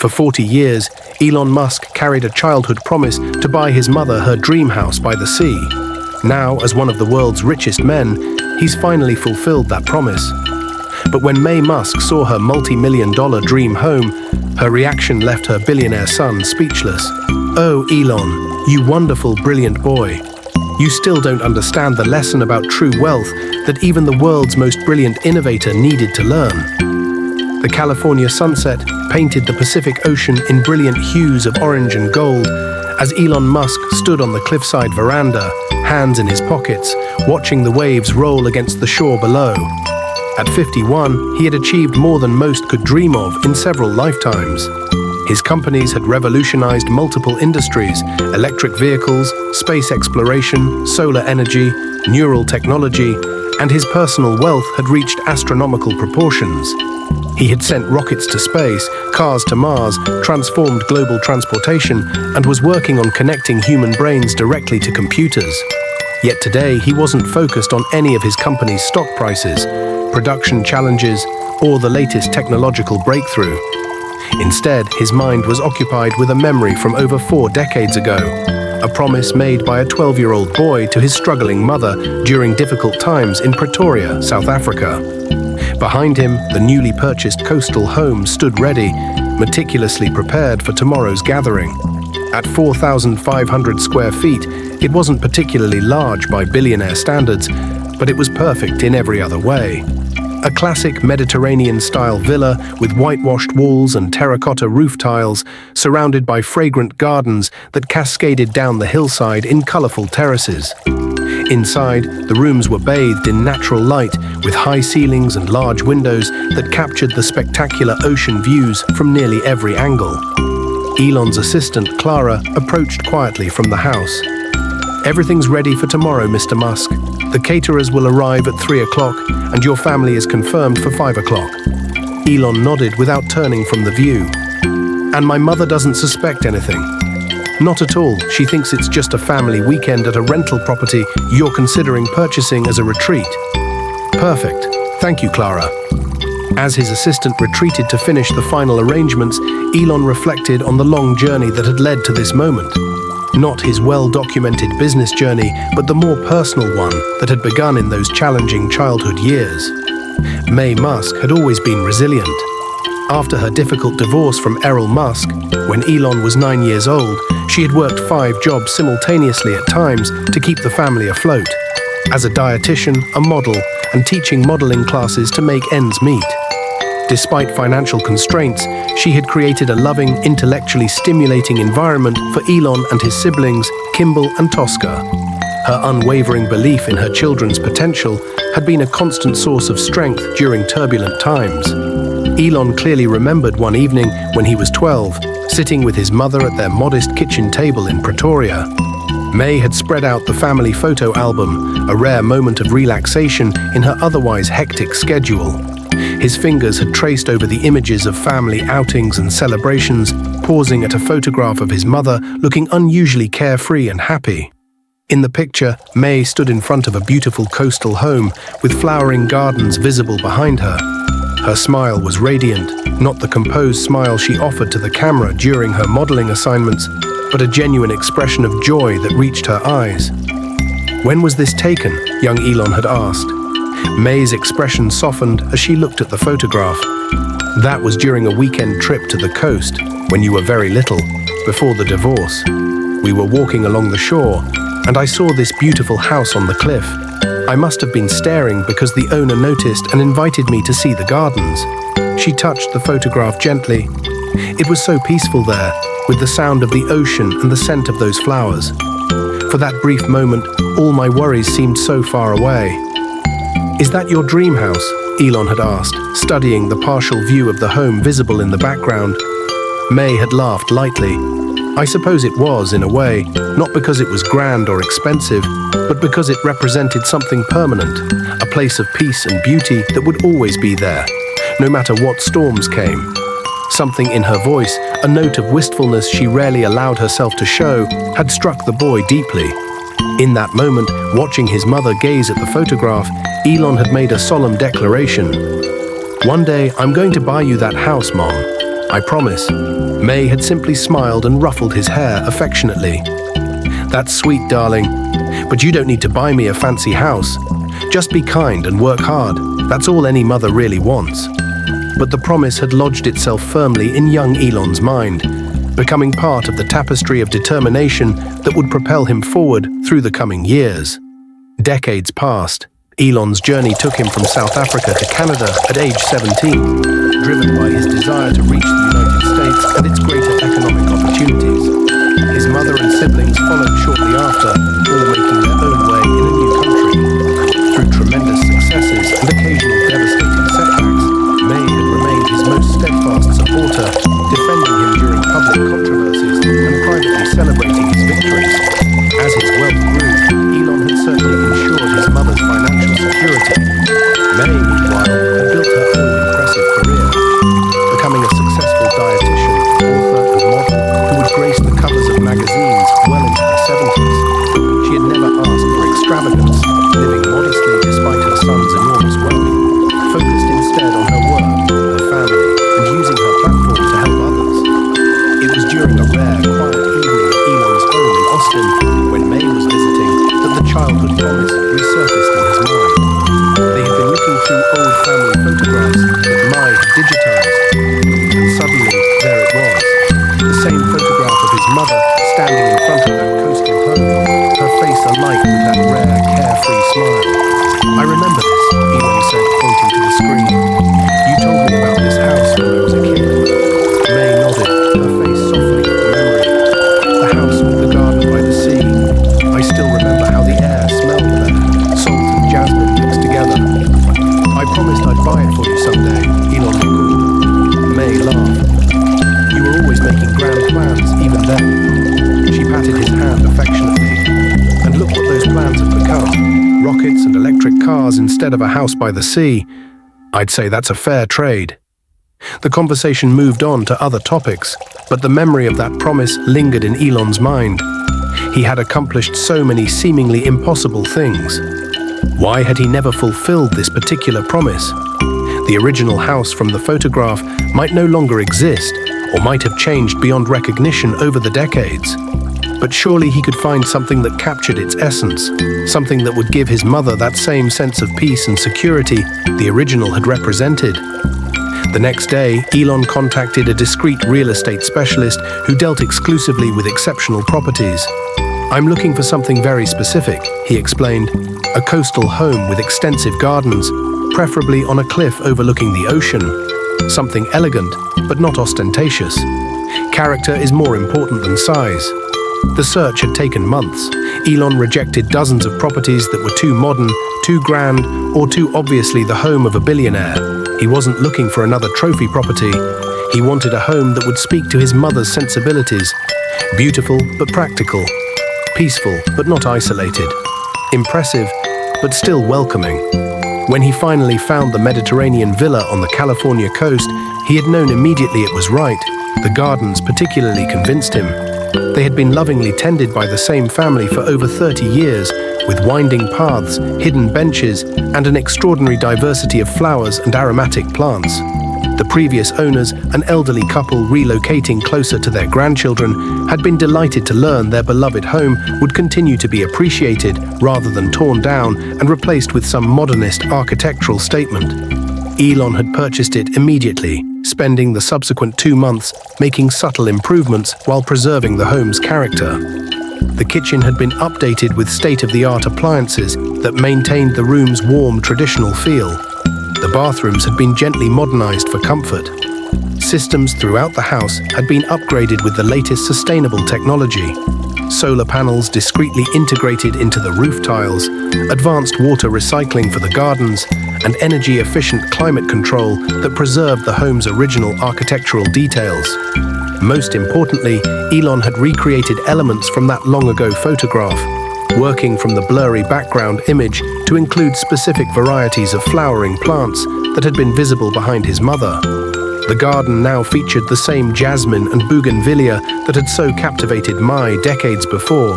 For 40 years, Elon Musk carried a childhood promise to buy his mother her dream house by the sea. Now, as one of the world's richest men, he's finally fulfilled that promise. But when May Musk saw her multi-million-dollar dream home, her reaction left her billionaire son speechless. "Oh, Elon, you wonderful, brilliant boy. You still don't understand the lesson about true wealth that even the world's most brilliant innovator needed to learn." The California sunset painted the Pacific Ocean in brilliant hues of orange and gold as Elon Musk stood on the cliffside veranda, hands in his pockets, watching the waves roll against the shore below. At 51, he had achieved more than most could dream of in several lifetimes. His companies had revolutionized multiple industries: electric vehicles, space exploration, solar energy, neural technology, and his personal wealth had reached astronomical proportions. He had sent rockets to space, cars to Mars, transformed global transportation, and was working on connecting human brains directly to computers. Yet today, he wasn't focused on any of his company's stock prices, production challenges, or the latest technological breakthrough. Instead, his mind was occupied with a memory from over 4 decades ago, a promise made by a 12-year-old boy to his struggling mother during difficult times in Pretoria, South Africa. Behind him, the newly purchased coastal home stood ready, meticulously prepared for tomorrow's gathering. At 4,500 square feet, it wasn't particularly large by billionaire standards, but it was perfect in every other way. A classic Mediterranean-style villa with whitewashed walls and terracotta roof tiles, surrounded by fragrant gardens that cascaded down the hillside in colorful terraces. Inside, the rooms were bathed in natural light, with high ceilings and large windows that captured the spectacular ocean views from nearly every angle. Elon's assistant, Clara, approached quietly from the house. "Everything's ready for tomorrow, Mr. Musk. The caterers will arrive at 3 o'clock, and your family is confirmed for 5 o'clock." Elon nodded without turning from the view. "And my mother doesn't suspect anything?" "Not at all. She thinks it's just a family weekend at a rental property you're considering purchasing as a retreat." "Perfect. Thank you, Clara." As his assistant retreated to finish the final arrangements, Elon reflected on the long journey that had led to this moment. Not his well-documented business journey, but the more personal one that had begun in those challenging childhood years. May Musk had always been resilient. After her difficult divorce from Elon Musk, when Elon was 9 years old, she had worked 5 jobs simultaneously at times to keep the family afloat. As a dietitian, a model, and teaching modeling classes to make ends meet. Despite financial constraints, she had created a loving, intellectually stimulating environment for Elon and his siblings, Kimball and Tosca. Her unwavering belief in her children's potential had been a constant source of strength during turbulent times. Elon clearly remembered one evening when he was 12, sitting with his mother at their modest kitchen table in Pretoria. May had spread out the family photo album, a rare moment of relaxation in her otherwise hectic schedule. His fingers had traced over the images of family outings and celebrations, pausing at a photograph of his mother looking unusually carefree and happy. In the picture, May stood in front of a beautiful coastal home with flowering gardens visible behind her. Her smile was radiant, not the composed smile she offered to the camera during her modeling assignments, but a genuine expression of joy that reached her eyes. "When was this taken?" young Elon had asked. May's expression softened as she looked at the photograph. "That was during a weekend trip to the coast, when you were very little, before the divorce. We were walking along the shore, and I saw this beautiful house on the cliff. I must have been staring because the owner noticed and invited me to see the gardens." She touched the photograph gently. "It was so peaceful there, with the sound of the ocean and the scent of those flowers. For that brief moment, all my worries seemed so far away." "Is that your dream house?" Elon had asked, studying the partial view of the home visible in the background. May had laughed lightly. "I suppose it was, in a way, not because it was grand or expensive, but because it represented something permanent, a place of peace and beauty that would always be there, no matter what storms came." Something in her voice, a note of wistfulness she rarely allowed herself to show, had struck the boy deeply. In that moment, watching his mother gaze at the photograph, Elon had made a solemn declaration. "One day, I'm going to buy you that house, Mom. I promise." May had simply smiled and ruffled his hair affectionately. "That's sweet, darling, but you don't need to buy me a fancy house. Just be kind and work hard. That's all any mother really wants." But the promise had lodged itself firmly in young Elon's mind, becoming part of the tapestry of determination that would propel him forward through the coming years. Decades passed. Elon's journey took him from South Africa to Canada at age 17, driven by his desire to reach the United States and its greater economic opportunities. His mother and siblings followed shortly after, all making their own way in a new country. Through tremendous successes and occasional devastating setbacks, May had remained his most steadfast supporter, defending him during public controversies and privately celebrating his victories. As his wealth grew, Elon had certainly ensured his mother's financial security. May, meanwhile, had built her own impressive career, becoming a successful dietitian, author and model who would grace the covers of magazines well into her 70s. She had never asked for extravagance, living modestly despite her son's enormous wealth, focused instead on her work, her family, and using her platform to help others. It was during a rare, quiet evening at Elon's home in Austin, when May was visiting, that the childhood promise resurfaced in his mind. They had been looking through old family photographs that Mai had digitized, and suddenly, there it was, the same photograph of his mother standing in front of that coastal home, her face alight with that rare, carefree smile. "I remember this," Elon said, pointing to the screen. "You told me about this house when I was a kid." May nodded, her face softening at the memory. "The house with the garden by the sea. I still remember how the air smelled there, salt and jasmine mixed together. I promised I'd buy it for you someday," Elon recalled. May laughed. "You were always making grand plans, even then." She patted his hand affectionately. "And look what those plans have become. Rockets and electric cars instead of a house by the sea. I'd say that's a fair trade." The conversation moved on to other topics, but the memory of that promise lingered in Elon's mind. He had accomplished so many seemingly impossible things. Why had he never fulfilled this particular promise? The original house from the photograph might no longer exist, or might have changed beyond recognition over the decades. But surely he could find something that captured its essence, something that would give his mother that same sense of peace and security the original had represented. The next day, Elon contacted a discreet real estate specialist who dealt exclusively with exceptional properties. "I'm looking for something very specific," he explained. "A coastal home with extensive gardens, preferably on a cliff overlooking the ocean. Something elegant, but not ostentatious. Character is more important than size." The search had taken months. Elon rejected dozens of properties that were too modern, too grand, or too obviously the home of a billionaire. He wasn't looking for another trophy property. He wanted a home that would speak to his mother's sensibilities. Beautiful but practical. Peaceful but not isolated. Impressive but still welcoming. When he finally found the Mediterranean villa on the California coast, he had known immediately it was right. The gardens particularly convinced him. They had been lovingly tended by the same family for over 30 years, with winding paths, hidden benches, and an extraordinary diversity of flowers and aromatic plants. The previous owners, an elderly couple relocating closer to their grandchildren, had been delighted to learn their beloved home would continue to be appreciated rather than torn down and replaced with some modernist architectural statement. Elon had purchased it immediately, spending the subsequent 2 months making subtle improvements while preserving the home's character. The kitchen had been updated with state-of-the-art appliances that maintained the room's warm, traditional feel. The bathrooms had been gently modernized for comfort. Systems throughout the house had been upgraded with the latest sustainable technology. Solar panels discreetly integrated into the roof tiles, advanced water recycling for the gardens, and energy-efficient climate control that preserved the home's original architectural details. Most importantly, Elon had recreated elements from that long-ago photograph, working from the blurry background image to include specific varieties of flowering plants that had been visible behind his mother. The garden now featured the same jasmine and bougainvillea that had so captivated Mai decades before.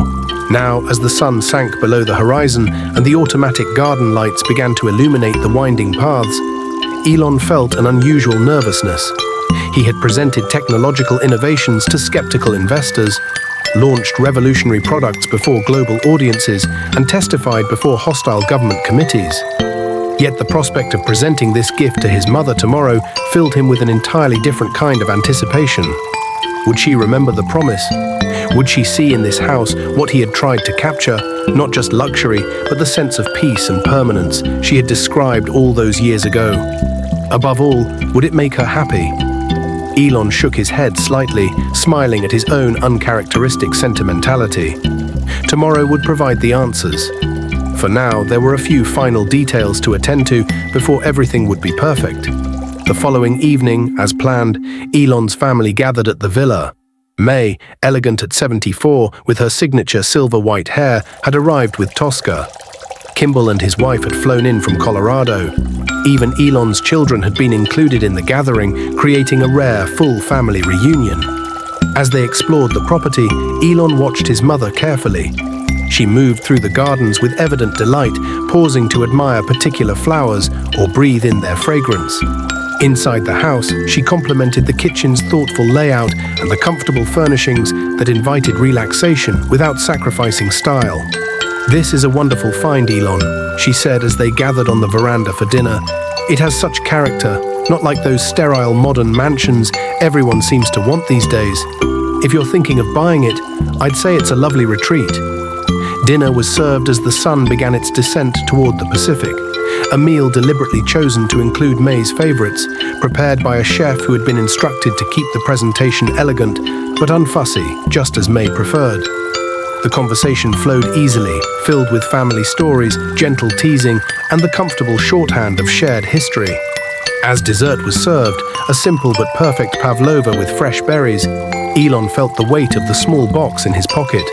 Now, as the sun sank below the horizon and the automatic garden lights began to illuminate the winding paths, Elon felt an unusual nervousness. He had presented technological innovations to skeptical investors, launched revolutionary products before global audiences, and testified before hostile government committees. Yet the prospect of presenting this gift to his mother tomorrow filled him with an entirely different kind of anticipation. Would she remember the promise? Would she see in this house what he had tried to capture, not just luxury, but the sense of peace and permanence she had described all those years ago? Above all, would it make her happy? Elon shook his head slightly, smiling at his own uncharacteristic sentimentality. Tomorrow would provide the answers. For now, there were a few final details to attend to before everything would be perfect. The following evening, as planned, Elon's family gathered at the villa. May, elegant at 74, with her signature silver-white hair, had arrived with Tosca. Kimball and his wife had flown in from Colorado. Even Elon's children had been included in the gathering, creating a rare, full family reunion. As they explored the property, Elon watched his mother carefully. She moved through the gardens with evident delight, pausing to admire particular flowers or breathe in their fragrance. Inside the house, she complimented the kitchen's thoughtful layout and the comfortable furnishings that invited relaxation without sacrificing style. "This is a wonderful find, Elon," she said as they gathered on the veranda for dinner. "It has such character, not like those sterile modern mansions everyone seems to want these days. If you're thinking of buying it, I'd say it's a lovely retreat." Dinner was served as the sun began its descent toward the Pacific, a meal deliberately chosen to include May's favorites, prepared by a chef who had been instructed to keep the presentation elegant but unfussy, just as May preferred. The conversation flowed easily, filled with family stories, gentle teasing, and the comfortable shorthand of shared history. As dessert was served, a simple but perfect pavlova with fresh berries, Elon felt the weight of the small box in his pocket.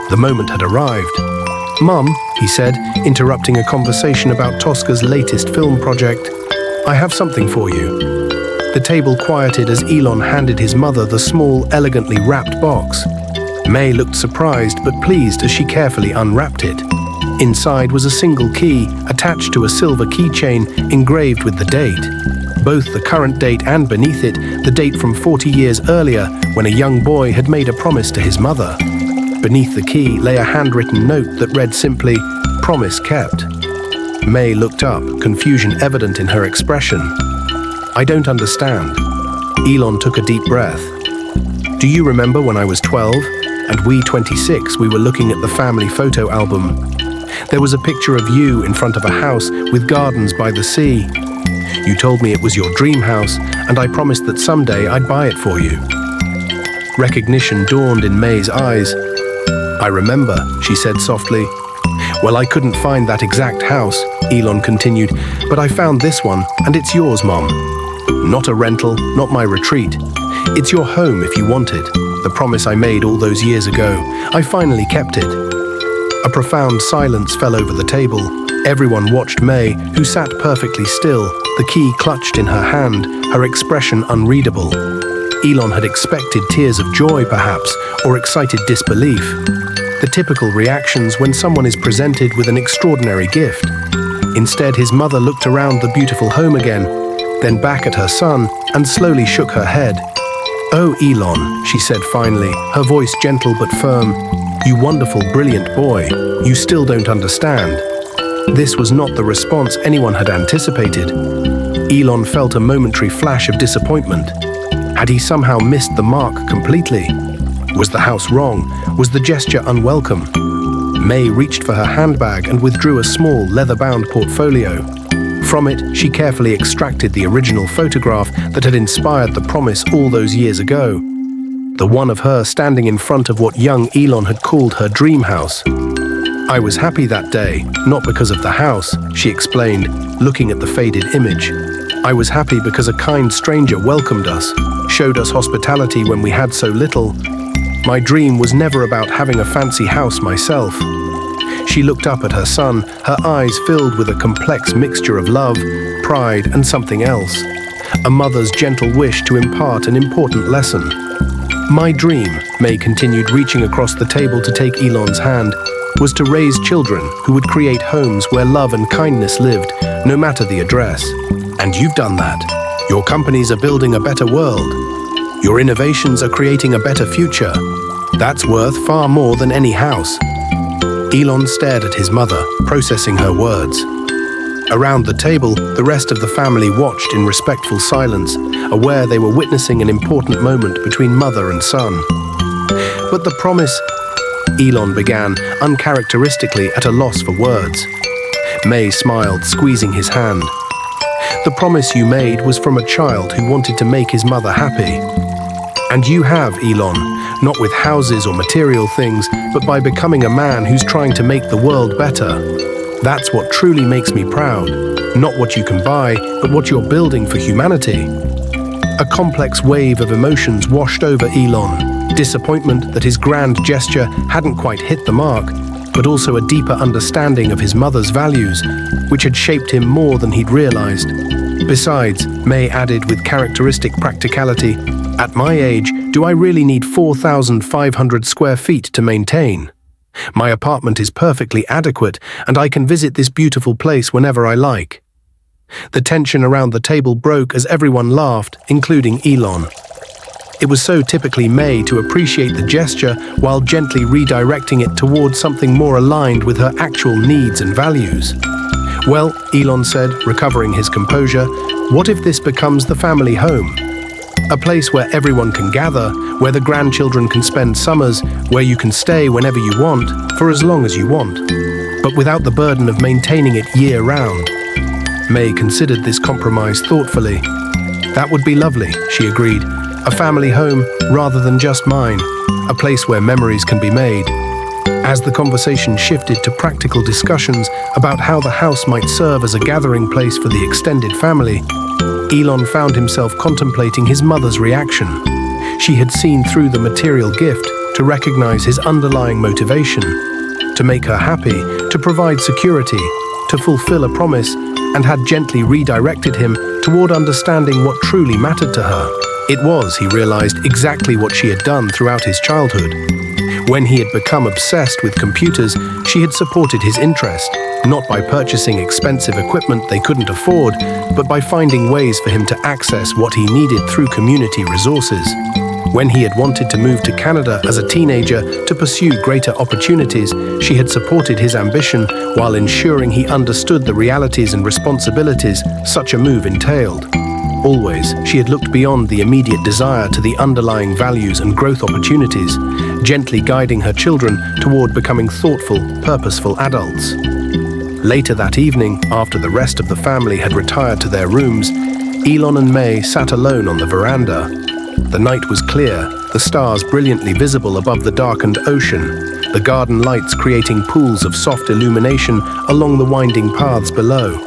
The moment had arrived. "Mum," he said, interrupting a conversation about Tosca's latest film project, "I have something for you." The table quieted as Elon handed his mother the small, elegantly wrapped box. May looked surprised but pleased as she carefully unwrapped it. Inside was a single key attached to a silver keychain engraved with the date. Both the current date and beneath it, the date from 40 years earlier when a young boy had made a promise to his mother. Beneath the key lay a handwritten note that read simply, "Promise kept." May looked up, confusion evident in her expression. "I don't understand." Elon took a deep breath. "Do you remember when I was 12 and we 26, we were looking at the family photo album? There was a picture of you in front of a house with gardens by the sea. You told me it was your dream house, and I promised that someday I'd buy it for you." Recognition dawned in May's eyes. "I remember," she said softly. "Well, I couldn't find that exact house," Elon continued, "but I found this one, and it's yours, Mom. Not a rental, not my retreat. It's your home if you want it. The promise I made all those years ago. I finally kept it." A profound silence fell over the table. Everyone watched May, who sat perfectly still, the key clutched in her hand, her expression unreadable. Elon had expected tears of joy, perhaps, or excited disbelief. The typical reactions when someone is presented with an extraordinary gift. Instead, his mother looked around the beautiful home again, then back at her son, and slowly shook her head. "Oh, Elon," she said finally, her voice gentle but firm, "you wonderful, brilliant boy, you still don't understand." This was not the response anyone had anticipated. Elon felt a momentary flash of disappointment. Had he somehow missed the mark completely? Was the house wrong? Was the gesture unwelcome? May reached for her handbag and withdrew a small, leather-bound portfolio. From it, she carefully extracted the original photograph that had inspired the promise all those years ago. The one of her standing in front of what young Elon had called her dream house. "I was happy that day, not because of the house," she explained, looking at the faded image. "I was happy because a kind stranger welcomed us, showed us hospitality when we had so little. My dream was never about having a fancy house myself." She looked up at her son, her eyes filled with a complex mixture of love, pride, and something else. A mother's gentle wish to impart an important lesson. "My dream," May continued, reaching across the table to take Elon's hand, "was to raise children who would create homes where love and kindness lived, no matter the address. And you've done that." Your companies are building a better world. Your innovations are creating a better future. That's worth far more than any house." Elon stared at his mother, processing her words. Around the table, the rest of the family watched in respectful silence, aware they were witnessing an important moment between mother and son. "But the promise," Elon began, uncharacteristically at a loss for words. May smiled, squeezing his hand. "The promise you made was from a child who wanted to make his mother happy. And you have, Elon, not with houses or material things, but by becoming a man who's trying to make the world better. That's what truly makes me proud. Not what you can buy, but what you're building for humanity." A complex wave of emotions washed over Elon. Disappointment that his grand gesture hadn't quite hit the mark, but also a deeper understanding of his mother's values, which had shaped him more than he'd realized. Besides, May added with characteristic practicality, "At my age, do I really need 4,500 square feet to maintain? My apartment is perfectly adequate, and I can visit this beautiful place whenever I like." The tension around the table broke as everyone laughed, including Elon. It was so typically May to appreciate the gesture while gently redirecting it towards something more aligned with her actual needs and values. "Well," Elon said, recovering his composure, "what if this becomes the family home? A place where everyone can gather, where the grandchildren can spend summers, where you can stay whenever you want, for as long as you want, but without the burden of maintaining it year-round." May considered this compromise thoughtfully. "That would be lovely," she agreed. "A family home rather than just mine, a place where memories can be made." As the conversation shifted to practical discussions about how the house might serve as a gathering place for the extended family, Elon found himself contemplating his mother's reaction. She had seen through the material gift to recognize his underlying motivation, to make her happy, to provide security, to fulfill a promise, and had gently redirected him toward understanding what truly mattered to her. It was, he realized, exactly what she had done throughout his childhood. When he had become obsessed with computers, she had supported his interest, not by purchasing expensive equipment they couldn't afford, but by finding ways for him to access what he needed through community resources. When he had wanted to move to Canada as a teenager to pursue greater opportunities, she had supported his ambition while ensuring he understood the realities and responsibilities such a move entailed. Always, she had looked beyond the immediate desire to the underlying values and growth opportunities, gently guiding her children toward becoming thoughtful, purposeful adults. Later that evening, after the rest of the family had retired to their rooms, Elon and May sat alone on the veranda. The night was clear, the stars brilliantly visible above the darkened ocean, the garden lights creating pools of soft illumination along the winding paths below.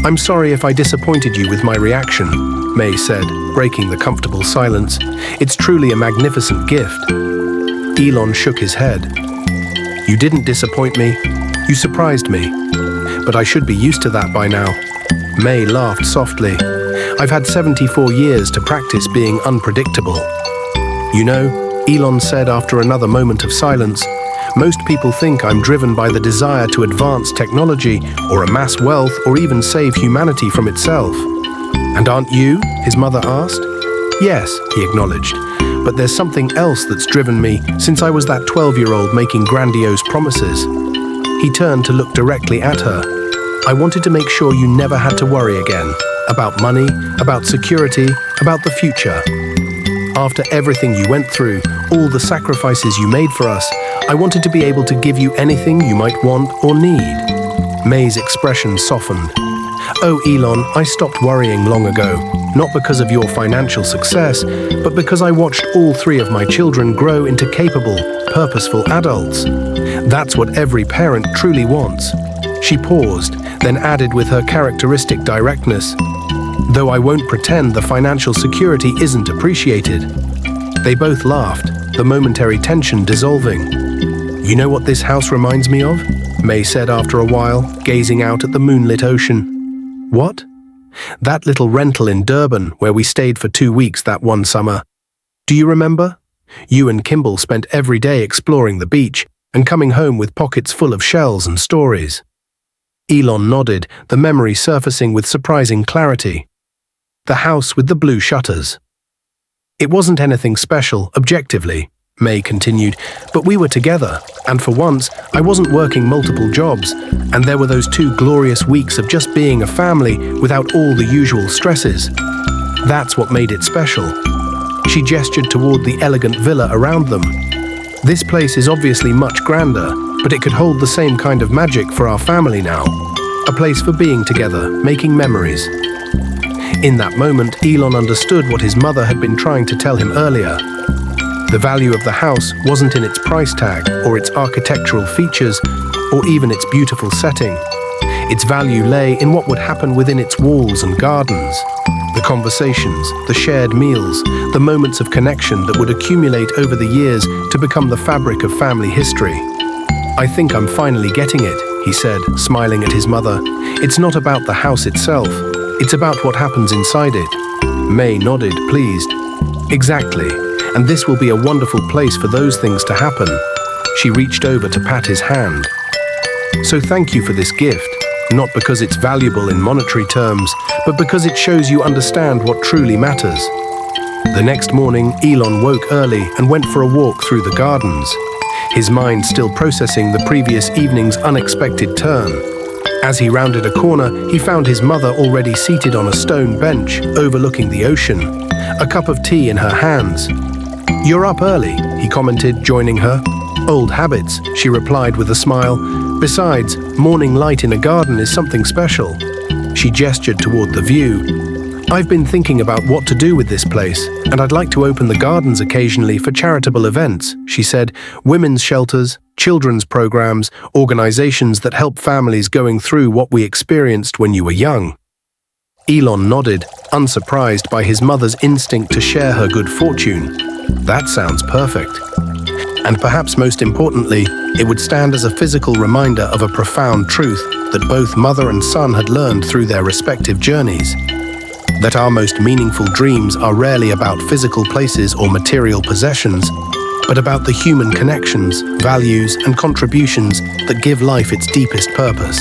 "I'm sorry if I disappointed you with my reaction," May said, breaking the comfortable silence. "It's truly a magnificent gift." Elon shook his head. "You didn't disappoint me. You surprised me. But I should be used to that by now." May laughed softly. "I've had 74 years to practice being unpredictable." "You know," Elon said after another moment of silence, "most people think I'm driven by the desire to advance technology or amass wealth or even save humanity from itself." "And aren't you?" his mother asked. "Yes," he acknowledged, "but there's something else that's driven me since I was that 12-year-old making grandiose promises." He turned to look directly at her. "I wanted to make sure you never had to worry again. About money, about security, about the future. After everything you went through, all the sacrifices you made for us, I wanted to be able to give you anything you might want or need." May's expression softened. "Oh, Elon, I stopped worrying long ago, not because of your financial success, but because I watched all 3 of my children grow into capable, purposeful adults. That's what every parent truly wants." She paused, then added with her characteristic directness, "Though I won't pretend the financial security isn't appreciated." They both laughed, the momentary tension dissolving. "You know what this house reminds me of?" May said after a while, gazing out at the moonlit ocean. "What?" "That little rental in Durban where we stayed for 2 weeks that one summer. Do you remember? You and Kimball spent every day exploring the beach and coming home with pockets full of shells and stories." Elon nodded, the memory surfacing with surprising clarity. the house with the blue shutters. It wasn't anything special, objectively, May continued, but we were together, and for once, I wasn't working multiple jobs, and there were those 2 glorious weeks of just being a family without all the usual stresses. That's what made it special. She gestured toward the elegant villa around them. This place is obviously much grander, but it could hold the same kind of magic for our family now. A place for being together, making memories. In that moment, Elon understood what his mother had been trying to tell him earlier. The value of the house wasn't in its price tag, or its architectural features, or even its beautiful setting. Its value lay in what would happen within its walls and gardens. The conversations, the shared meals, the moments of connection that would accumulate over the years to become the fabric of family history. I think I'm finally getting it, he said, smiling at his mother. It's not about the house itself. It's about what happens inside it. May nodded, pleased. Exactly. And this will be a wonderful place for those things to happen. She reached over to pat his hand. So thank you for this gift, not because it's valuable in monetary terms, but because it shows you understand what truly matters. The next morning, Elon woke early and went for a walk through the gardens, his mind still processing the previous evening's unexpected turn. As he rounded a corner, he found his mother already seated on a stone bench overlooking the ocean, a cup of tea in her hands. "You're up early," he commented, joining her. "Old habits," she replied with a smile. "Besides, morning light in a garden is something special." She gestured toward the view. "I've been thinking about what to do with this place, and I'd like to open the gardens occasionally for charitable events," she said. "Women's shelters, children's programs, organizations that help families going through what we experienced when you were young." Elon nodded, unsurprised by his mother's instinct to share her good fortune. That sounds perfect. And perhaps most importantly, it would stand as a physical reminder of a profound truth that both mother and son had learned through their respective journeys. That our most meaningful dreams are rarely about physical places or material possessions, but about the human connections, values, and contributions that give life its deepest purpose.